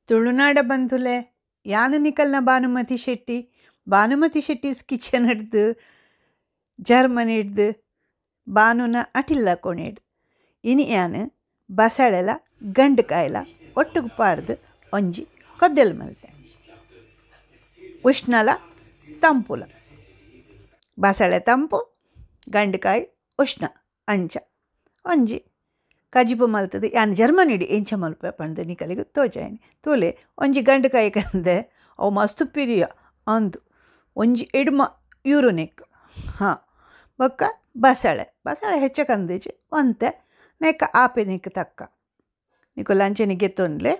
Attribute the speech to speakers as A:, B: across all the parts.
A: ತುಳುನಾಡ ಬಂಧುಲೆ ಯಾನು ನಿಕಲ್ನ ಭಾನುಮತಿ ಶೆಟ್ಟಿಸ್ ಕಿಚನ್ ಹಿಡ್ದು ಜರ್ಮನ್ ಹಿಡ್ದು ಬಾನುನ ಅಟಿಲ್ಲ ಕೊಣಿಡ್ದು ಇನಿ ಯಾನು ಬಸಳೆಲ ಗಂಡುಕಾಯಿಲ ಒಟ್ಟಿಗೆ ಪಾಡ್ದು ಒಂಜಿ ಕೊದ್ದೆಲು ಮಲ್ತೆ ಉಷ್ಣಲ ತಂಪುಲ ಬಸಳೆ ತಂಪು ಗಂಡುಕಾಯಿ ಉಷ್ಣ ಅಂಚ ಒಂಜಿ ಕಜಿಪು ಮಲ್ತದೆ ಯಾನು ಜರ್ಮನ್ ಹಿಡಿ ಎಂಚ ಮಲ್ಪೆ ಪಂಡ್ದು ನಿಕಲಿಗೆ ತೋಜಾಯನಿ ತೂಲೆ ಒಂಜಿ ಗಂಡುಕಾಯಿ ಕಂದೆ ಅವು ಮಸ್ತು ಪಿರಿಯ ಅಂದು ಒಂಜಿ ಎಡ್ಮ ಯೂರೋನೆಕ್ ಹಾಂ ಬೊಕ್ಕ ಬಸಳೆ ಹೆಚ್ಚ ಕಂದಿಜಿ ಒಂತೆ ನೆಕ್ಕ ಆಪೆ ನೆಕ್ ತಕ್ಕ ನಿಕುಲು ಅಂಚೆನಿಗೆ ತೊಂದ್ಲೆ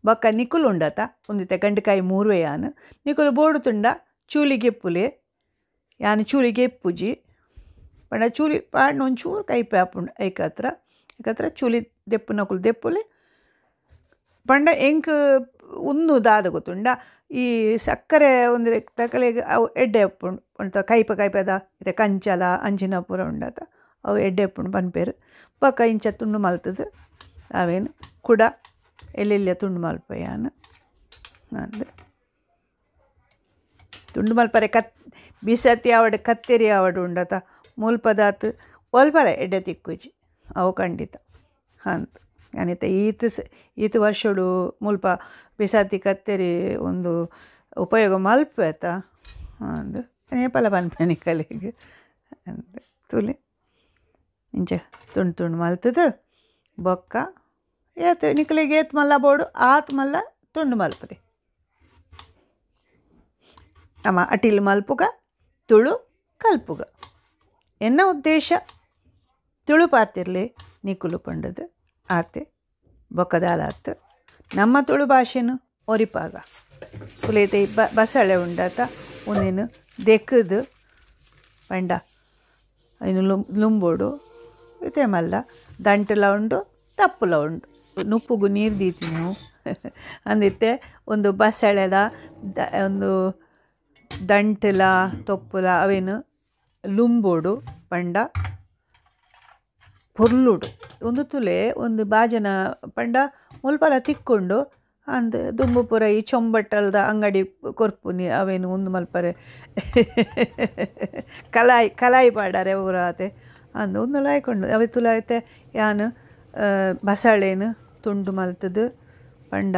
A: ಬೊಕ್ಕ ನಿಕುಲು ಉಂಡತ ಒಂದಿತ್ತೆ ಗಂಡುಕಾಯಿ ಮೂರುವೆ ಯಾನು ನಿಕುಲು ಬೋಡು ತುಂಡ ಚೂಲಿಗೆ ಪುಲೆ ಯಾನು ಚೂಲಿಗೆ ಎಪ್ಪುಜಿ ಪಂಡ ಚೂಲಿ ಪಾಡ್ನ ಒಂಚೂರು ಕೈಪೆ ಆಪುಂಡು ಏಕತ್ರ ಚೂಲಿ ದೆಪ್ಪು ನಕುಲು ದೆಪ್ಪುಲೆ ಪಂಡ ಎಂಕ್ ಉಂದು ದಾದ ಗೊತ್ತುಂಡ ಈ ಸಕ್ಕರೆ ಒಂದು ತಕಲೆಗೆ ಅವು ಎಡ್ಡೆ ಎಪ್ಪುಂಡು ಅಂತ ಕೈಪದ ಇದೆ ಕಂಚಲ ಅಂಚಿನ ಪೂರ ಉಂಡತ ಅವು ಎಡ್ಡೆ ಎಪ್ಪುಂಡು ಪನ್ಪೇರು ಪಕ್ಕ ಇಂಚ ತುಂಡು ಮಲ್ತದು ಅವೇನು ಕುಡ ಎಲ್ಲೆಲ್ಲ ತುಂಡು ಮಲ್ಪ ಯಾನು ಅಂದು ತುಂಡು ಮಲ್ಪರೆ ಬಿಸತಿ ಆವಡು ಕತ್ತೇರಿ ಆವಡು ಉಂಡತ ಮುಲ್ಪದಾತು ಒಲ್ಪಲ ಎಡ್ಡೆ ತಿಕ್ಕುಜಿ ಅವು ಖಂಡಿತ ಅಂತ ಅನಿತ ಈತ ವರ್ಷಡು ಮುಲ್ಪ ಬಿಸಾತಿ ಕತ್ತೇರಿ ಒಂದು ಉಪಯೋಗ ಮಲ್ಪೇತ ಅಂದು ನೇಪಲ ಪನ್ಪನಿ ಕಲೆಗೆ ಅಂತ ತುಲೆ ಇಂಚ ತುಂಡು ಮಲ್ತದು ಬೊಕ್ಕ ನಿಕಲಿಗೆ ಏತ್ ಮಲ್ಲ ಬೋಡು ಆತ್ ಮಲ್ಲ ತುಂಡು ಮಲ್ಪದೆ ನಮ್ಮ ಅಟಿಲ್ ಮಲ್ಪುಗ ತುಳು ಕಲ್ಪುಗ ಎನ್ನ ಉದ್ದೇಶ ತುಳು ಪಾತಿರ್ಲಿ ನಿಕುಲು ಪಂಡದು ಆತೆ ಬೊಕ್ಕದಾಲ ಆತು ನಮ್ಮ ತುಳು ಭಾಷೆನು ಒರಿಪಾಗ ಕುಲೇತೆ ಬಸಳೆ ಉಂಡಾತ ಒಂದೇನು ದೆಕ್ಕದು ಪಂಡ ಇನ್ನು ಲುಂಬೋಡು ಇತೆ ಮಲ್ಲ ದಂಟಲ ಉಂಡು ತಪ್ಪುಲ ಉಂಡು ನುಪ್ಪುಗು ನೀರು ದೀತಿ ನೀವು ಅಂದಿತ್ತೆ ಒಂದು ಬಸಳೆದ ಒಂದು ದಂಟಲ ತೊಪ್ಪುಲ ಅವೇನು ಲುಂಬೋಡು ಪಂಡ ಪೊರ್ಲುಡು ಒಂದು ತುಲೆ ಒಂದು ಬಾಜನ ಪಂಡ ಮುಲ್ಪಲ ತಿಕ್ಕೊಂಡು ಅಂದು ದುಂಬು ಪುರ ಈ ಚೊಂಬಟ್ಟಲ್ದ ಅಂಗಡಿ ಕೊರ್ಪುನಿ ಅವೇನು ಒಂದು ಮಲ್ಪರೆ ಕಲಾಯಿ ಪಾಡಾರೆ ಊರಾತೆ ಅಂದು ಒಂದು ಲಾಯ್ಕೊಂಡು ಅವೆ ತುಲಾಯ್ತೆ ಯಾನು ಬಸಳೇನು ತುಂಡು ಮಲ್ತದು ಪಂಡ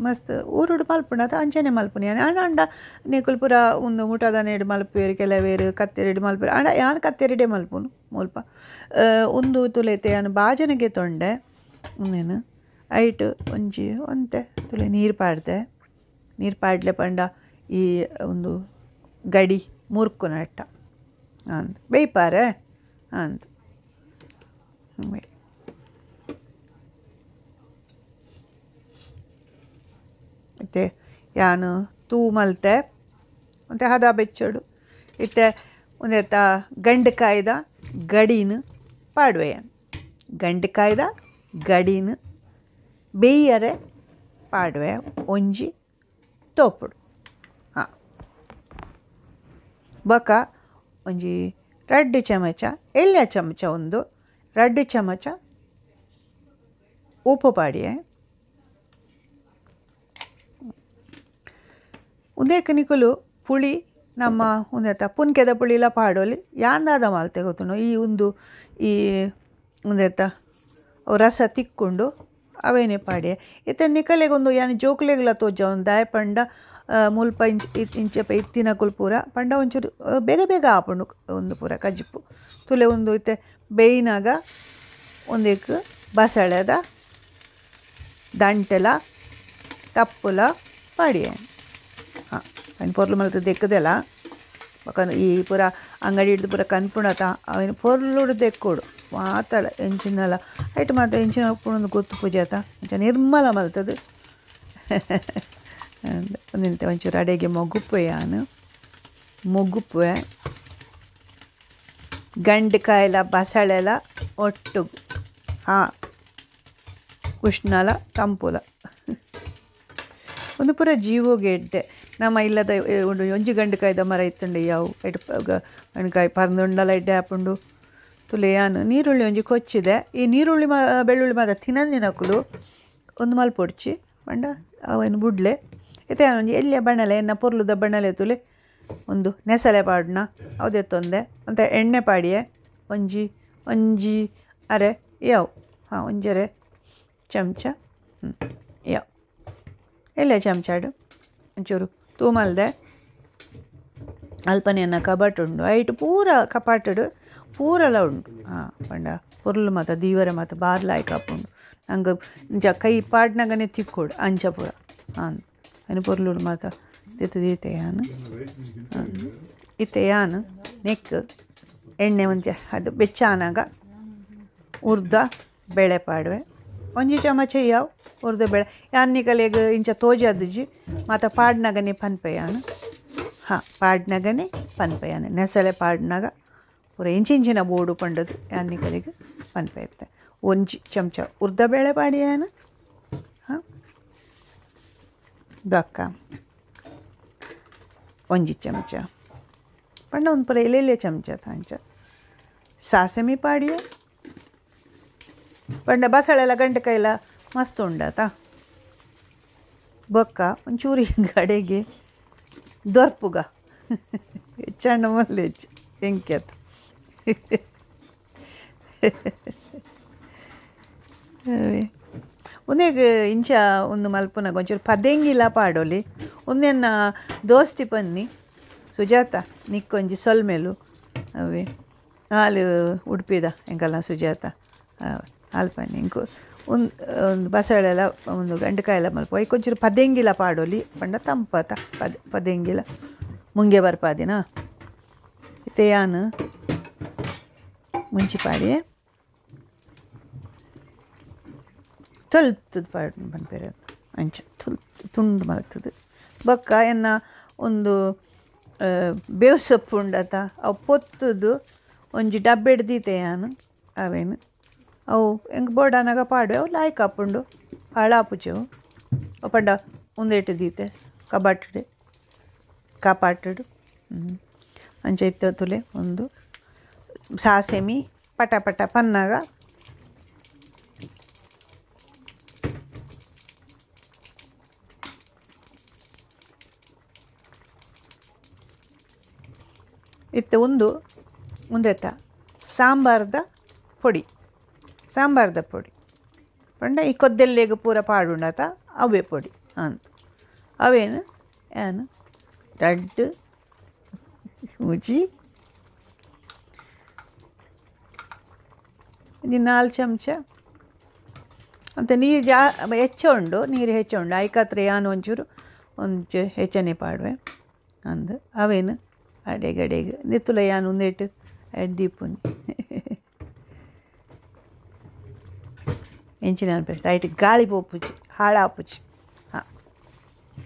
A: ಮಸ್ತ್ ಊರುಡು ಮಲ್ಪುಂಡು ಅದು ಅಂಚನೆ ಮಲ್ಪುನಿ ಅಂಡ ನಿಕುಲು ಪೂರ ಒಂದು ಮುಟದ ನೆಡು ಮಲ್ಪೇರು ಕೆಲವೇರು ಕತ್ತೆರೆಡು ಮಲ್ಪೇರು ಅಂಡ ಯಾನು ಕತ್ತೆರೆಡೆ ಮಲ್ಪುನು ಮುಲ್ಪ ಒಂದು ತುಲೆತೆ ಯಾನು ಬಾಜನೆಗೆ ತೊಂಡೆ ಒಂದೇನು ಐಟು ಒಂಜಿ ಒಂತೆ ತುಲೆ ನೀರು ಪಾಡ್ಲೆ ಪಂಡ ಈ ಒಂದು ಗಡಿ ಮುರ್ಕು ನಟ್ಟ ಅಂದು ಬೇಯ್ಪಾರೆ ಅಂದು ಮತ್ತು ಯಾನು ತೂ ಮಲ್ತೆ ಮತ್ತು ಹದ ಬೆಚ್ಚಡು ಇತ್ತೆ ಒಂದೆತ್ತ ಗಂಡುಕಾಯ್ದ ಗಡೀನು ಪಾಡುವೆ ಯಾನು ಗಂಡುಕಾಯ್ದ ಗಡೀನು ಬೇಯ್ಯರೆ ಪಾಡುವೆ ಒಂಜಿ ತೋಪುಡು ಹಾಂ ಬೊಕ ಒಂಜಿ 2 ಚಮಚ ಎಳ್ಳ ಚಮಚ ಒಂದು 2 ಚಮಚ ಉಪ್ಪು ಪಾಡಿಯೆ ಉದೇಕ ನಿಕುಲು ಪುಳಿ ನಮ್ಮ ಒಂದೆತ್ತ ಪುನ್ಕೆದ ಪುಳಿಲ ಪಾಡೋಲಿ ಯಾಂದಾದ ಮಾಲ್ತೆ ಗೊತ್ತುಂಡು ಈ ಒಂದೆತ್ತ ರಸ ತಿಕ್ಕೊಂಡು ಅವೇನೇ ಪಾಡಿ ಇತ್ತೆ ನಿಕಲೆಗೊಂದು ಯಾನು ಜೋಕ್ಲೆಗ್ಲ ತೋಜ ಒಂದು ದಾಯ ಪಂಡ ಮುಲ್ಪ ಇಂಚೆ ಇತ್ತಿನ ಕುಲ್ಪೂರ ಪಂಡ ಒಂಚೂರು ಬೇಗ ಆಪುಂಡು ಒಂದು ಪೂರ ಕಜಿಪ್ಪು ತುಲೆ ಒಂದು ಇತ್ತೆ ಬೇಯಿನಾಗ ಒಂದೇಕು ಬಸಳೆದ ದಂಟೆಲ ತಪ್ಪುಲ ಪಾಡಿಯೆ ಹಾಂ ಅವನು ಪೊರ್ಲು ಮಲ್ತದ್ದು ದೆಕ್ಕದೆಲ್ಲ ಈ ಪೂರ ಅಂಗಡಿ ಹಿಡ್ದು ಪೂರ ಕನ್ಪುಣತ ಅವನು ಪೊರ್ಲುಡು ದೆಕ್ಕೋಡು ಮಾತಲ್ಲ ಎಂಚಿನಲ್ಲ ಐಟು ಮಾತ್ರ ಎಂಚಿನ ಉಪ್ಪುಣೊಂದು ಗೊತ್ತು ಪೂಜಾತ ಇಂಚ ನಿರ್ಮಲ ಮಲ್ತದು ಒಂದಿಂತೆ ಒಂಚೂರು ಅಡೆಗೆ ಮೊಗ್ಗುಪ್ಪೆ ಯಾನು ಮೊಗ್ಗುಪ್ಪೆ ಗಂಡುಕಾಯಿಲ ಬಸಳೆಲ ಒಟ್ಟು ಹಾಂ ಉಷ್ಣಲ ತಂಪುಲ ಒಂದು ಪೂರ ಜೀವೋಗೆಡ್ಡೆ ನಮ್ಮ ಇಲ್ಲದ ಒಂಜಿ ಗಂಡುಕಾಯ್ದ ಮರ ಇತ್ತುಂಡು ಯಾವು ಐಟು ಗಂಡುಕಾಯಿ ಪರ್ಂದುಂಡಲ ಎಡ್ಡೆ ಹಾಪುಂಡು ತುಲೆ ಯಾನು ನೀರುಳ್ಳಿ ಒಂಜಿ ಕೊಚ್ಚಿದೆ ಈ ನೀರುಳ್ಳಿ ಬೆಳ್ಳುಳ್ಳಿ ಮಾತ್ರ ತಿನ್ನಂದಿನಕುಲು ಒಂದು ಮಲ್ಪೊಡ್ಚಿ ಪಂಡ ಅವೇನು ಬುಡ್ಲೆ ಇತ್ತೆ ಒಂಜಿ ಎಲ್ಲಿಯ ಬಣ್ಣಲೆ ಎನ್ನ ಪೊರ್ಲುದ ಬಣ್ಣಲೆ ತುಲೆ ಒಂದು ನೆಸಲೆ ಪಾಡ್ನ ಅವದೇ ತೊಂದೆ ಅಂತ ಎಣ್ಣೆ ಪಾಡಿಯೆ ಒಂಜಿ ಅರೆ ಯಾವು ಒಂಜರೆ ಚಮಚ ಯಾವು ಎಲ್ಲೇ ಚಮಚಾಡು ಒಂಚೂರು ತೂಮಲ್ದೆ ಅಲ್ಪನೆಯನ್ನ ಕಬಾಟ್ ಉಂಡು ಐಟು ಪೂರ ಕಪಾಟಡು ಪೂರಲ ಉಂಡು ಪಂಡ ಪೊರ್ಲು ಮಾತ ದೀವರೆ ಮಾತ ಬಾರ್ಲಾಯ್ ಕಾಪುಂಡು ನಂಗೆ ಇಂಚ ಕೈ ಪಾಡ್ನಾಗನೆ ತಿಕ್ಕೋಡು ಅಂಚ ಪೂರ ಅಯ್ನು ಪೊರ್ಲುಡು ಮಾತ ದೀತೆ ಯಾನು ಇತ್ತೆ ಯಾನು ನೆಕ್ ಎಣ್ಣೆ ಒಂಚೆ ಅದು ಬೆಚ್ಚಾನಾಗ ಉರ್ದ ಬೇಳೆ ಪಾಡುವೆ ಒಂಜಿ ಚಮಚ ಯಾವು ಉರ್ದ ಬೇಳೆ ಯಾನಿ ಕಲೆಗೆ ಇಂಚ ತೋಜಾದಜಿ ಮಾತ ಪಾಡ್ನಾಗನೆ ಪನ್ಪೆಯಾನು ಪಾಡ್ನಾಗನೆ ಪನ್ಪೆಯಾನೆ ನೆಸಲೆ ಪಾಡ್ನಾಗ ಪೂರ ಇಂಚಿಂಚಿನ ಬೋಡು ಪಂಡದು ಯಾನಿ ಕಲೆಗೆ ಪನ್ಪೆ ಇತ್ತೆ ಒಂಜಿ ಚಮಚ ಉರ್ದ ಬೇಳೆ ಪಾಡಿಯಾನ ದೊಕ್ಕ ಒಂಜಿ ಚಮಚ ಪಂಡ ಒಂದು ಪೂರ ಎಲ್ಲೆಲ್ಲೇ ಚಮಚ ತಾಂಚ ಸಾಸಮಿ ಪಾಡಿಯೇ ಪಂಡ ಬಸಳೆಲ್ಲ ಗಂಟೆಕಾಯಿಲ್ಲ ಮಸ್ತ್ ಉಂಡಾತ ಬೊಕ್ಕ ಒಂಚೂರಿ ಗಡೆಗೆ ದೊರ್ಪುಗ ಹೆಚ್ಚಣ್ಣ ಮಲ್ಲೆಚ್ಚು ಎಂಕ್ಯತ ಉಂದೇಗ ಇಂಚ ಒಂದು ಮಲ್ಪುನಾಗ ಒಂಚೂರು ಪದೆಂಗಿಲ್ಲ ಪಾಡೋಲಿ ಒಂದೇನ ದೋಸ್ತಿ ಪನ್ನಿ ಸುಜಾತ ನಿಕ್ಕೊಂಜಿ ಸೊಲ್ಮೇಲು ಅವೇ ಹಾಲು ಉಡುಪಿದ ಎಂಕಲ್ಲ ಸುಜಾತ ಹಾಲು ಪನ್ನಿ ಇಂಕು ಒಂದು ಬಸಳೆಲ್ಲ ಒಂದು ಗಂಟೆಕಾಯೆಲ್ಲ ಮಲ್ಪ ಒಂಚೂರು ಪದೆಂಗಿಲ್ಲ ಪಾಡೋಲಿ ಪಂಡ ತಂಪತ ಪದೆಂಗಿಲ್ಲ ಮುಂಗೆ ಬರ್ಪಾದಿನ ತೇಯಾನು ಮುಂಚಿ ಪಾಡಿ ತೊಲ್ತದ ಪಾಡು ಪನ್ಪೇರೆ ಅಂಚ ತುಂಡು ಮಲ್ತದು ಬೊಕ್ಕ ಎನ್ನ ಒಂದು ಬೇವು ಸೊಪ್ಪು ಉಂಡತ ಅವು ಪೊತ್ತದು ಒಂಜಿ ಡಬ್ಬೆ ಹಿಡ್ದೀತೆಯಾನು ಅವೇನು ಅವು ಹೆಂಗೆ ಬೋಡಾನಾಗ ಪಾಡು ಅವು ಲಾಯ್ಕ್ ಹಾಪುಂಡು ಹಾಳಾಪುಚೆವು ಪಂಡ ಉಂದೇಟು ದೀತೆ ಕಾಪಾಟಡು ಅಂಚೆ ಇತ್ತ ತುಲೆ ಒಂದು ಸಾಸೆಮಿ ಪಟ ಪಟ ಪನ್ನಾಗ ಇತ್ತು ಒಂದು ಮುಂದೆತ್ತ ಸಾಂಬಾರ್ದ ಪೊಡಿ ಪಂಡ ಈ ಕೊದ್ದೆಲ್ಲೆಗೆ ಪೂರ ಪಾಡುಂಡತ ಅವೇ ಪೊಡಿ ಅಂತ ಅವೇನು ಏನು ದಡ್ಡು ಮುಜಿ ಇದು 4 ಚಮಚ ಅಂತ ನೀರು ಹೆಚ್ಚ ಉಂಡು ಐಕತ್ರ ಯಾನು ಒಂಚೂರು ಹೆಚ್ಚನೆ ಪಾಡುವೆ ಅಂದು ಅವೇನು ಅಡೆಗೆ ನಿತ್ತುಲ ಯಾನು ಒಂದೇಟು ದೀಪುನಿ ಎಂಚಿನ ಅನ್ಬೇಕು ಐಟ್ ಗಾಳಿ ಪೋಪುಚಿ ಹಾಳಾಪುಚಿ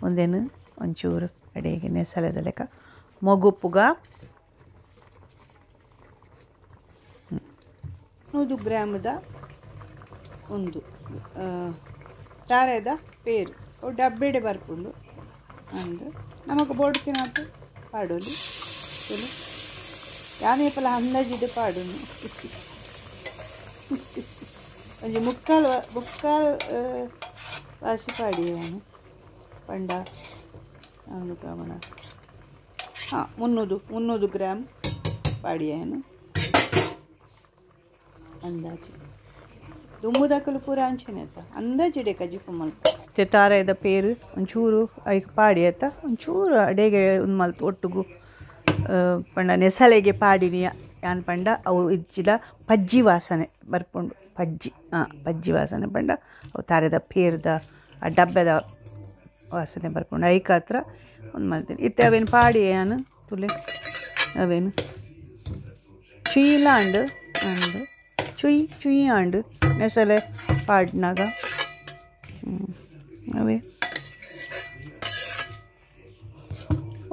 A: ಒಂದೇನು ಒಂಚೂರು ಅಡೆಗೆ ನೆಸಲೆದ ಲೆಕ್ಕ ಮೊಗುಪ್ಪುಗ 100 ಗ್ರಾಮದ ಒಂದು ತಾರೆದ ಪೇರು ಅವು ಡಬ್ಬೆಡೆ ಬರ್ಪುಂಡು ಅಂದು ನಮಗೆ ಬೋಡ್ತಿನತ್ತು ಪಾಡೋಲಿ ಚಲೋ ಯಾನೇ ಪಲ ಅಂದಾಜಿದೆ ಪಾಡುನು ಒಂಜಿ ಮುಕ್ಕಾಲು ವಾಸಿ ಪಾಡಿ ನಾನು ಪಂಡ ಒಂದು ಪ್ರಮಾಣ 300 ಗ್ರಾಮ್ ಪಾಡಿಯೇನು ಅಂದಾಜು ದುಮ್ಮುದಕ್ಕಲು ಪೂರ ಅಂಚನೆ ಆಯ್ತ ಅಂದಾಜಿಡೆ ಕಜಿಪು ಮಲ್ತು ತಾರೆದ ಪೇರು ಒಂಚೂರು ಐಕ್ ಪಾಡಿ ಆಯ್ತ ಒಂಚೂರು ಅಡೆಗೆ ಒಂದು ಮಲ್ತು ಒಟ್ಟುಗು ಪಂಡ ನೆಸಳೆಗೆ ಪಾಡಿನಿ ಯಾನ್ ಪಂಡ ಅವು ಇಜ್ಜಿಲ ಪಜ್ಜಿ ವಾಸನೆ ಬರ್ಪುಂಡು ಪಜ್ಜಿ ವಾಸನೆ ಪಂಡ ಅವು ತಾರೆದ ಪೇರ್ದ ಆ ಡಬ್ಬೆದ ವಾಸನೆ ಬರ್ಪುಂಡು ಐಕ ಹತ್ರ ಒಂದು ಮಲ್ತೀನಿ ಇತ್ತೆ ಅವೇನು ಪಾಡಿ ಏನು ತುಲೆ ಅವೇನು ಚುಯ್ಲಾಂಡು ಅಂಡು ಚುಯ್ ಆಂಡು ನೆಸಲೆ ಪಾಡ್ನಾಗ ಅವೇ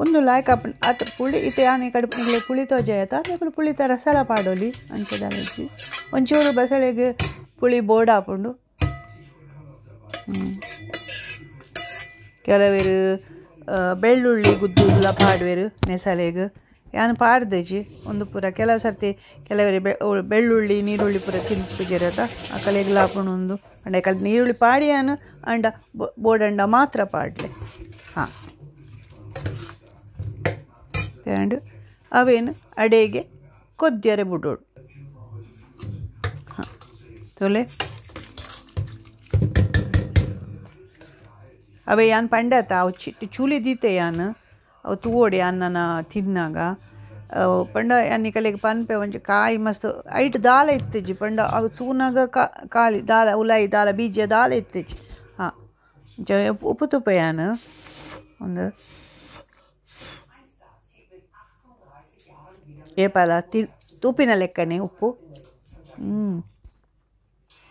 A: ಒಂದು ಲಾಯ್ಕ ಅತ್ರ ಪುಳಿ ಇತ್ತೆ ಆನೆ ಕಡುಪಿಗೆ ಪುಳಿ ತೋಜಾಯತ ಅದಕ್ಕೆ ಪುಳಿ ಥರ ಸಲ ಪಾಡೋಲಿ ಅಂಚದಾಗಿ ಒಂಚೂರು ಬಸಳೆಗೆ ಪುಳಿ ಬೋರ್ಡ್ ಹಾಕೊಂಡು ಕೆಲವೇರು ಬೆಳ್ಳುಳ್ಳಿ ಗುದ್ದುಲ್ಲ ಪಾಡುವೆರು ನೆಸಲೆಗೆ ಯಾನು ಪಾಡ್ದಜಿ ಒಂದು ಪೂರ ಕೆಲವು ಸರ್ತಿ ಕೆಲವರಿಗೆ ಬೆಳ್ಳುಳ್ಳಿ ನೀರುಳ್ಳಿ ಪೂರ ತಿನ್ಪಿಜಿರತ್ತ ಆ ಕಲೆಗೆ ಲಾಪುಣೊಂದು ಅಂಡ ಕಲ್ ನೀರುಳ್ಳಿ ಪಾಡಿಯಾನು ಅಂಡ ಬೋಡಂಡ ಮಾತ್ರ ಪಾಡ್ಲೆ ಹಾಂ ತಗೊಂಡು ಅವೇನು ಅಡೆಗೆ ಕೊದ್ಯರೆ ಬಿಡೋಡು ಹಾಂ ತೊಲೆ ಅವೇ ಯಾನ್ ಪಂಡತ ಅವು ಚೂಲಿ ದೀತೆ ಯಾನ್ ಅವು ತೂವೋಡಿ ಅನ್ನನ ತಿನ್ನಾಗ ಪಂಡ ಯಾನಿ ಕಲೆಗೆ ಪನ್ಪೆ ಒಂಚ ಕಾಯಿ ಮಸ್ತ್ ಐಟ್ ದಾಲ ಇತ್ತಜ್ಜಿ ಪಂಡ ಅವು ತೂನಾಗ ಕಾಲಿ ದಾಲ ಉಲಾಯಿ ದಾಲ ಬೀಜ ದಾಲ ಇತ್ತಜ್ಜಿ ಹಾಂ ಉಪ್ಪು ತುಪ್ಪ ಯಾನ್ ಒಂದು ಏಪಲ ತುಪ್ಪಿನ ಲೆಕ್ಕನೆ ಉಪ್ಪು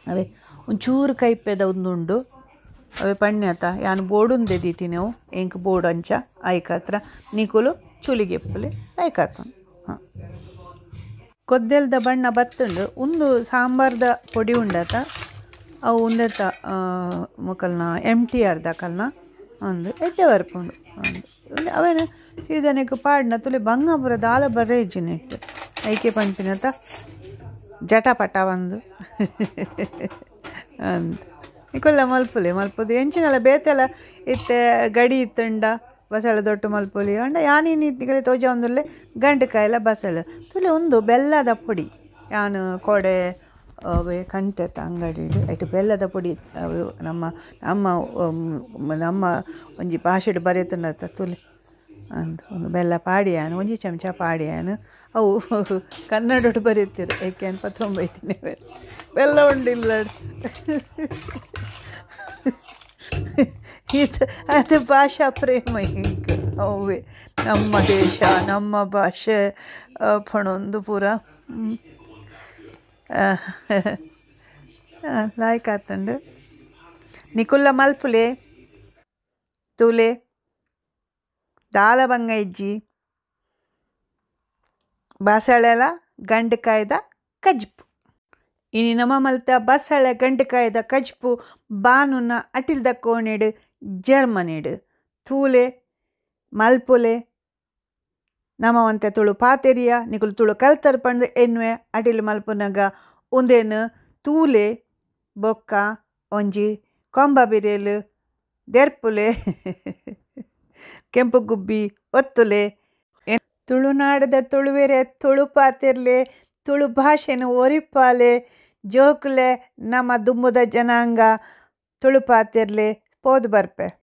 A: ಅವೇ ಒಂಚೂರು ಕೈಪೆದ ಒಂದುಂಡು ಅವೇ ಪಣ್ಯತ ಯಾನು ಬೋಡುಂದೆ ದೀತಿ ನೀವು ಎಂಕ್ ಬೋರ್ಡ್ ಅಂಚ ಐಕತ್ರ ನಿಕುಲು ಚುಲಿಗೆಪ್ಪುಲಿ ಐಕತ್ತ ಹಾಂ ಕೊದ್ದೆಲ್ದ ಬಣ್ಣ ಬತ್ತುಂಡು ಒಂದು ಸಾಂಬಾರ್ದ ಪೊಡಿ ಉಂಡತ ಅವು ಉಂದೆತ ಮುಕಲ್ನ MTR ದಾಕಲ್ನ ಒಂದು ಎಡ್ಡೆ ಬರ್ಪುಂಡು ಒಂದು ಅವೇನು ಸೀದನೆಗೆ ಪಾಡ್ನ ತುಲೆ ಬಂಗಾಪುರ ದಾಲ ಬರ್ರೇಜಿ ನೆಟ್ಟು ಐಕೆ ಪಂಪಿನತ ಜಟಪಟ ಒಂದು ಅಂತ ನಿಕೊಲ್ಲ ಮಲ್ಪುದು ಎಂಚಿನಲ್ಲ ಬೇತೆಲ್ಲ ಇತ್ತೆ ಗಡಿ ಇತ್ತುಂಡ ಬಸಳೆ ದೊಟ್ಟು ಮಲ್ಪುಲಿ ಅಂಡ ಯಾನೀನು ಇತ್ತಿಗಲೆ ತೋಜ ಒಂದುಲ್ಲೆ ಗಂಡುಕಾಯಿಲ ಬಸಳೆ ತುಲೆ ಒಂದು ಬೆಲ್ಲದ ಪುಡಿ ಯಾನು ಕೊಡೆ ಅವೇ ಕಂತೆತ ಅಂಗಡಿ ಆಯ್ತು ಬೆಲ್ಲದ ಪುಡಿ ಅವು ನಮ್ಮ ಒಂಜಿ ಭಾಷೆಡು ಬರೆಯುತ್ತಂಡತ್ತ ತುಲೆ ಅಂತ ಒಂದು ಬೆಲ್ಲ ಪಾಡಿಯಾನು ಒಂಜಿ ಚಮಚ ಪಾಡಿಯಾನು ಅವು ಕನ್ನಡೋಡು ಬರೀತೀರು ಏಕೆ ಅನ್ಪ ತೊಂಬೈತೀನಿ ಬೆಲ್ಲ ಉಂಡಿಲ್ಲ ಇದು ಅದು ಭಾಷಾ ಪ್ರೇಮ ಹಿಂಗೆ ಅವೇ ನಮ್ಮ ದೇಶ ನಮ್ಮ ಭಾಷೆ ಪಣೊಂದು ಪೂರ ಲಾಯ್ಕ್ ಆತಂಡು ನಿಕುಲ್ಲ ಮಲ್ಪುಲೆ ತೂಲೆ ದಾಲ ಬಂಗ ಇಜ್ಜಿ ಬಸಳೆಲ ಗಂಡುಕಾಯ್ದ ಕಜ್ಪು ಇನಿ ನಮ್ಮ ಮಲ್ತ ಬಸಳೆ ಗಂಡುಕಾಯ್ದ ಕಜ್ಪು ಬಾನುನ ಅಟಿಲ್ದ ಕೋಣೆಡು ಜರ್ಮನಿಡು ತೂಲೆ ಮಲ್ಪುಲೆ ನಮ್ಮ ಒಂತೆ ತುಳು ಪಾತೆರಿಯ ನಿಕುಲು ತುಳು ಕಲ್ತರ್ ಪಂದು ಎನ್ವೆ ಅಟಿಲ್ ಮಲ್ಪುನಾಗ ಒಂದೇನು ತೂಲೆ ಬೊಕ್ಕ ಒಂಜಿ ಕೊಂಬ ಬಿರೇಲು ದೆರ್ಪುಲೆ ಕೆಂಪು ಗುಬ್ಬಿ ಒತ್ತುಲೆ ತುಳುನಾಡದ ತುಳುವೆರೆ ತುಳು ಪಾತಿರ್ಲೆ ತುಳು ಭಾಷೆನ ಒರಿಪಾಲೆ ಜೋಕುಲೆ ನಮ್ಮ ದುಂಬುದ ಜನಾಂಗ ತುಳು ಪಾತಿರ್ಲೆ ಪೋದು ಬರ್ಪೆ